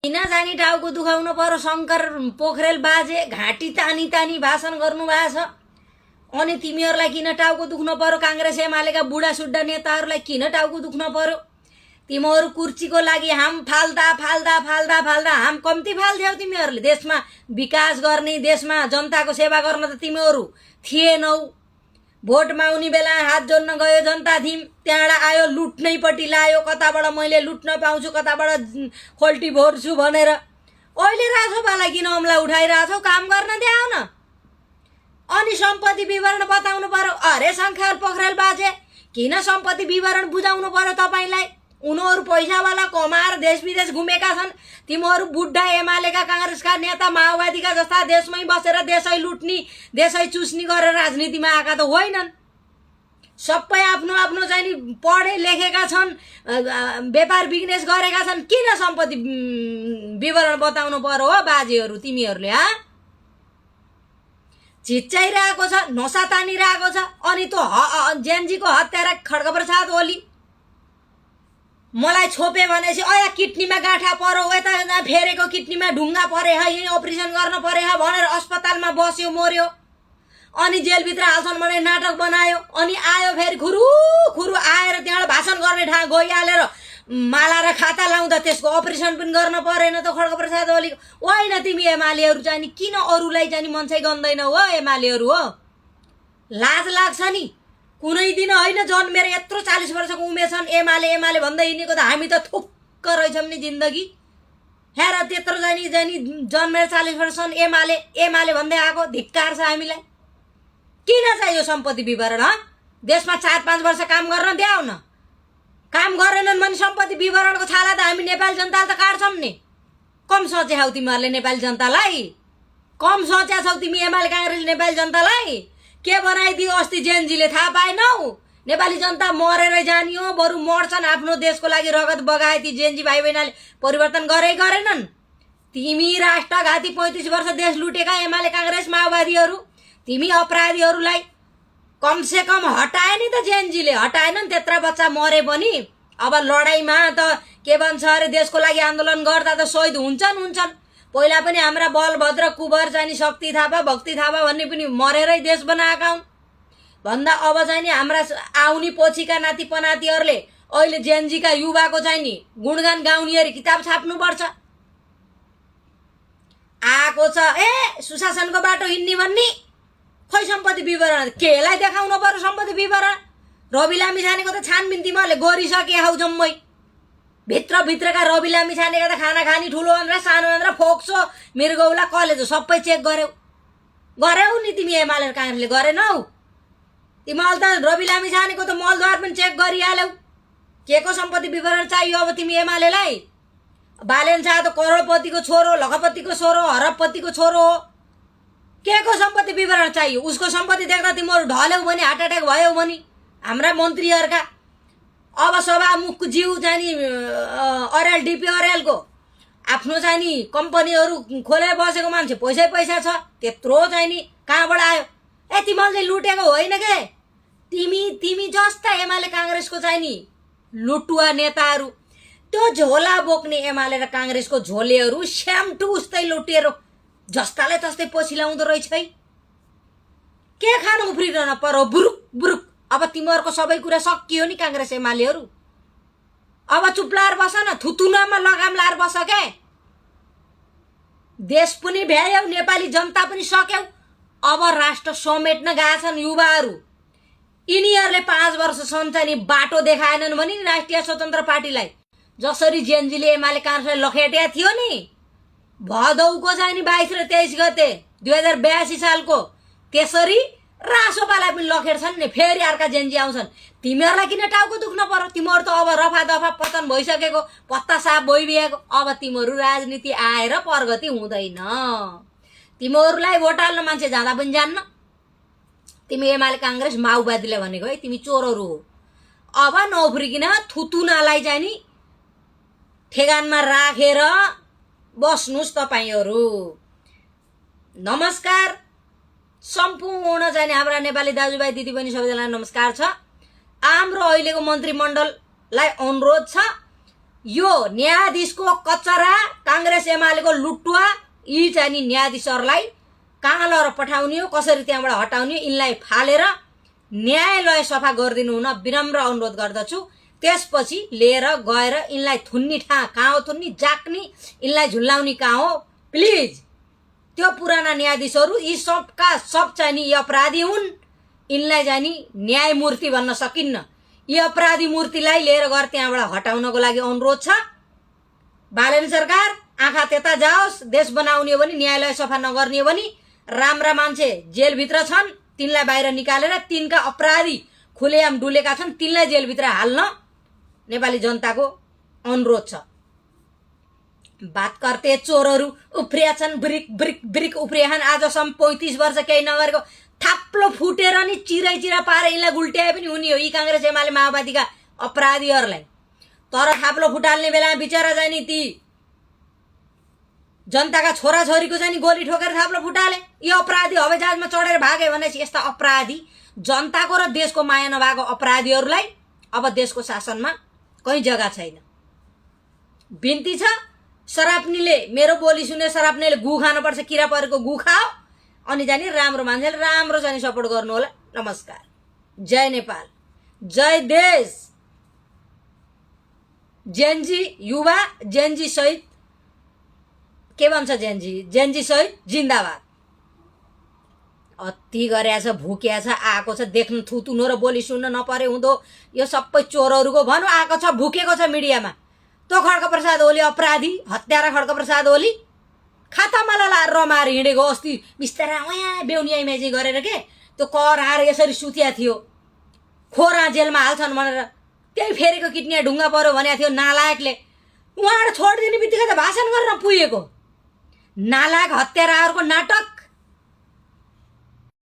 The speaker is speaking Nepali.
किन जानी टाउको दुखाउनु पर्यो? शङ्कर पोखरेल बाजे घाँटी तानी तानी भाषण गर्नु भएको छ। अनि तिमीहरूलाई किन टाउको दुख्नु पर्यो? काङ्ग्रेस एमालेका बुढा सुड्डा नेताहरूलाई किन टाउको दुख्नु पर्यो? तिमीहरू कुर्सीको लागि हाम फाल्दा फाल्दा फाल्दा फाल्दा हाम कम्ती फाल्थ्यौ। तिमीहरूले देशमा विकास गर्ने, देशमा जनताको सेवा गर्न त तिमीहरू थिएनौ। भोट माग्ने बेला हात जोड्न गयो जनता थिम, त्यहाँबाट आयो लुट्नैपट्टि लायो। कताबाट मैले लुट्न पाउँछु, कताबाट खोल्टी भोर्छु भनेर अहिले राजोपालाई किन अम्ला उठाइरहेछौ? काम गर्न द्याउ न। अनि सम्पत्ति विवरण बताउनु पर्यो। अरे शङ्कर पोखरेल बाजे, किन सम्पत्ति विवरण बुझाउनु पर्यो तपाईलाई? उनीहरू पैसावाला कमाएर देश विदेश घुमेका छन्। तिमीहरू बुढा एमालेका काङ्ग्रेसका नेता माओवादीका जस्ता देशमै बसेर देशै लुट्ने, देशै चुस्ने गरेर राजनीतिमा आएका त होइनन्। सबै आफ्नो आफ्नो चाहिँ नि पढे लेखेका छन्, व्यापार बिजनेस गरेका छन्। किन सम्पत्ति विवरण बताउनु पर्यो हो बाजेहरू तिमीहरूले? झिच्चाइरहेको छ, नसा तानिरहेको छ। अनि त्यो जेएनजीको हत्यारा खड्गप्रसाद ओली मलाई छोपे भनेपछि अया किडनीमा गाँठा पर्यो, यता फेरेको किडनीमा ढुङ्गा परे है, यही अपरेसन गर्न परे है भनेर अस्पतालमा बस्यो मर्यो। अनि जेलभित्र हाल्छन् भने नाटक बनायो। अनि आयो फेरि खुरु खुरु आएर त्यहाँबाट भाषण गर्ने ठाउँ गइहालेर माला र खाता लाउँदा त्यसको अपरेसन पनि गर्न परेन त खड्गप्रसाद ओलीको। होइन तिमी एमालेहरू चाहिँ नि किन अरूलाई चाहिँ मन्छै गन्दैनौ हो? एमालेहरू हो, लाज लाग्छ नि। कुनै दिन होइन जन्मेर यत्रो 40 वर्षको उमेर छन् एमाले एमाले भन्दै हिँडेको त हामी त थुक्क रहेछौँ नि जिन्दगी। हेर त्यत्रो जानी जन्मेर 40 वर्ष छन् एमाले एमाले भन्दै आएको। धिक्कार छ हामीलाई। किन चाहियो सम्पत्ति विवरण? देशमा 4-5 वर्ष काम गर्न द्याउ न। काम गरेनन् भने सम्पत्ति विवरणको छाला त हामी नेपाली जनताले त काट्छौँ नि। कम सोचे हौ तिमीहरूले नेपाली जनतालाई? कम सोच्या छौ तिमी एमाले काङ्ग्रेसले नेपाली जनतालाई? के बनाइदियो अस्ति जेएनजीले थाहा पाएनौ? नेपाली जनता मरेर जानी हो, बरु मर्छन्। आफ्नो देशको लागि रगत बगाए ती जेएनजी भाइ बहिनीले परिवर्तन गरेनन्। तिमी राष्ट्रघाती 35 वर्ष देश लुटेका एमाले काङ्ग्रेस माओवादीहरू, तिमी अपराधीहरूलाई कमसे कम हटाए नि त। जेएनजीले हटाएनन्, त्यत्रा बच्चा मरे पनि। अब लडाइँमा त के भन्छ अरे देशको लागि आन्दोलन गर्दा त शहीद हुन्छन्। पहिला पनि हाम्रा बलभद्र कुबर चाहिँ शक्ति थापा भक्ति थापा भन्ने पनि मरेरै देश बनाएका हुन्। भन्दा अब चाहिँ नि हाम्रा आउने पछिका नाति पनातीहरूले अहिले जेएनजीका युवाको चाहिँ नि गुणगान गाउनेहरू किताब छाप्नुपर्छ। आएको छ सुशासनको बाटो हिँड्ने भन्ने। खोइ सम्पत्ति विवरण केलाई देखाउनु पर्यो? सम्पत्ति विवरण रवि लामिछानेको त छानबिन तिमीहरूले गरिसके हौ जम्मै। भित्रका रवि लामिछानेका त खाना खानी ठुलो भनेर सानो भनेर फोक्सो मृगौला कलेजो सबै चेक गर्यौ नि तिमी एमाले काङ्ग्रेसले गरेनौ? तिमीहरूले त रवि लामिछानेको त मलद्वार पनि चेक गरिहाल्यौ। के को सम्पत्ति विवरण चाहियो अब तिमी एमालेलाई? बालेन शाह त करोडपतिको छोरो, लखपतिको छोरो, हरबपतिको छोरो हो। के को सम्पत्ति विवरण चाहियो? उसको सम्पत्ति देख्दा तिमीहरू ढल्यौ भने, हार्ट एट्याक भयो भने। हाम्रा मन्त्रीहरूका अब सभामुख ज्यू चाहिँ नि अर्याल डिपी अर्यालको आफ्नो चाहिँ नि कम्पनीहरू खोलेर बसेको मान्छे पैसा छ। त्यत्रो चाहिँ नि कहाँबाट आयो? तिमीहरूले लुटेको होइन के? तिमी जस्ता एमाले काङ्ग्रेसको चाहिँ नि लुटुवा नेताहरू, त्यो झोला बोक्ने एमाले र काङ्ग्रेसको झोलेहरू स्याम टु उस्तै लुटेर जस्ताले तस्तै पछि ल्याउँदो रहेछ है। के खानु उफ्रिरहन पर्यो? बुरुक बुरुक। अब तिमीहरूको सबै कुरा सकियो नि काङ्ग्रेस एमालेहरू। अब चुप लाएर बस न, थुतुनामा लगाम लाएर बस के। देश पनि भ्यायौ, नेपाली जनता पनि सक्यौ। अब राष्ट्र समेट्न गएछन् युवाहरू। यिनीहरूले 5 वर्षसम्म चाहिँ बाटो देखाएनन् भने राष्ट्रिय स्वतन्त्र पार्टीलाई, जसरी जेएनजीले एमाले काङ्ग्रेसलाई लखेट्या थियो नि भदौको चाहिँ नि 22 र 23 गते 2082 सालको, त्यसरी रासोपालाई पनि लखेट्छन् नि। फेरि अर्का जेएनजी आउँछन्। तिमीहरूलाई किन टाउको दुख्न पर्यो? तिमीहरू त अब रफा दफा पतन भइसकेको, पत्ता साफ भइसकेको। अब तिमीहरू राजनीति आएर प्रगति हुँदैन। तिमीहरूलाई भोट हाल्न मान्छे जाँदा पनि जान्न। तिमी एमाले काङ्ग्रेस माओवादीले भनेको है, तिमी चोरहरू हो। अब नउफ्रिकिन थुतुनालाई चाहिँ नि ठेगानमा राखेर बस्नुस् तपाईहरू। नमस्कार सम्पूर्ण चाहिँ हाम्रा नेपाली दाजुभाइ दिदीबहिनी सबैजनालाई नमस्कार छ। हाम्रो अहिलेको मन्त्रीमण्डललाई अनुरोध छ, यो न्यायाधीशको कचरा काङ्ग्रेस एमालेको लुटुवा यी चाहिँ नि न्यायाधीशहरूलाई कहाँ लगेर पठाउने हो, कसरी त्यहाँबाट हटाउने, यिनलाई फालेर न्यायालय सफा गरिदिनु हुन विनम्र अनुरोध गर्दछु। त्यसपछि लिएर गएर यिनलाई थुन्नी कहाँ हो, थुन्नी जाक्ने, यिनलाई झुल्लाउने कहाँ हो प्लिज। त्यो पुराना न्यायाधीशहरू यी सबका सब चाहिँ नि अपराधी हुन्, यिनलाई चाहिँ नि न्यायमूर्ति भन्न सकिन्न। यी अपराधी मूर्तिलाई लिएर गएर त्यहाँबाट हटाउनको लागि अनुरोध छ। बालन सरकार आँखा त्यता जाओस्, देश बनाउने हो भने, न्यायालय सफा नगर्ने हो भने राम्रा मान्छे जेलभित्र छन्, तिनलाई बाहिर निकालेर तिनका अपराधी खुलेआम डुलेका छन् तिनलाई जेलभित्र हाल्न नेपाली जनताको अनुरोध छ। बात करते चोरहरू उफ्रिया छन्, ब्रिक ब्रिक ब्रिक उफ्रिया छन्। आजसम्म 35 वर्ष केही नगरेको थाप्लो फुटेर नि चिरा पारेर यिनलाई गुल्ट्याए पनि हुने हो यी काङ्ग्रेस एमाले माओवादीका अपराधीहरूलाई। तर थाप्लो फुटाल्ने बेलामा बिचरा चाहिँ नि ती जनताका छोराछोरीको चाहिँ नि गोली ठोकेर थाप्लो फुटाले। यो अपराधी हवाईजहाजमा चढेर भागे भनेपछि यस्ता अपराधी जनताको र देशको माया नभएको अपराधीहरूलाई अब देशको शासनमा कहीँ जग्गा छैन। बिन्ती छ, सराप्नीले मेरो बोली सुने सराप्नीले गु खानुपर्छ, किरा परेको गु खाओ, अनि जाने राम्रो मान्छेले राम्रो जाने सपोर्ट गर्नु होला। नमस्कार, जय नेपाल, जय देश। जेनजी युवा, जेनजी शहीद, के भन्छ जेनजी शहीद जिन्दाबाद। अति गरेछ, भुकिया छ, आएको छ, देख्न थुतुनो र बोली सुन्न नपरे हुँदो यो सबै चोरहरूको भनौँ आएको छ, भुकेको छ मिडियामा। त्यो खड्गप्रसाद ओली अपराधी हत्यारा खड्गप्रसाद ओली खातामा रमाएर हिँडेको अस्ति बिस्तारा वहाँ बेउनिया इमेजी गरेर के त्यो कर आएर यसरी सुतिया थियो, खोरा जेलमा हाल्छन् भनेर त्यही फेरेको किडनी ढुङ्गा पर्यो भनेको थियो नालायकले। उहाँबाट छोडिदिने बित्तिकै त भाषण गरेर पुगेको नालायक हत्याराहरूको नाटक